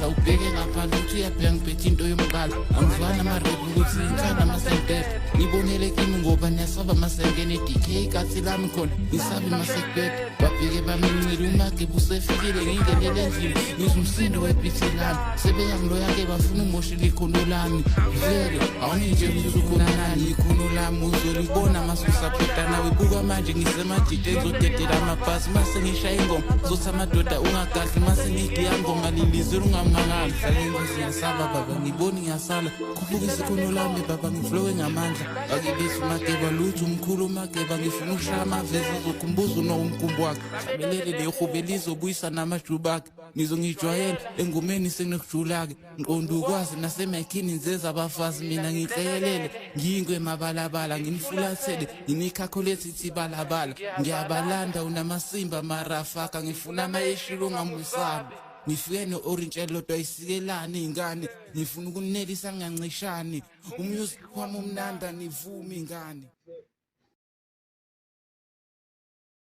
Ngiyala ubheke ngaphandle uthi uyabheka ngiphethe into yomqala angizwana amarepu ukuthi ngithanda amasentela ngibonele kimi ngoba niyasaba amasengene DK kathi lami khona ngisabe masekubeda babheke bamincile uMageba usefikile ngingenele endlini ngizwa umsindo webhithi lami sebeyangiloyake bafuna umoshile ikhono lami vele awunije ngizukhonanani ikhono lami uzolibona masusapota nawe buka manje ngisemadide ngizodedela amabhasi mase ngishaya ingoma zothi amadoda ungagahle mase ngigiya ngoma lilizwe ungamangali hlangenza siyasaba baba ngiboni ngiyasala khupukisa ikhono lami baba ngiflowe ngamandla akibisi uMageba lutho umkhulu uMageba ngifuna ukushaya amavezi uzokhumbuza unomkhumbu wakhe hlabelele lehube lizobuyisa namajubakhe ngizongijwayela engomeni senginokujula-ke nqondo ukwazi nasemakhini nzeza abafazi mina ngihlelele ngiyingwe mabalabala nginifulathele nginikhakholethi ithi balabala ngiyabalanda unamasimba marafaka ngifuna amayeshilo ungambusabi ngifike no-orange elodwa isikelane ingane ngifuna ukunelisa ngingancishani umusic wami umnanda nivuma ingane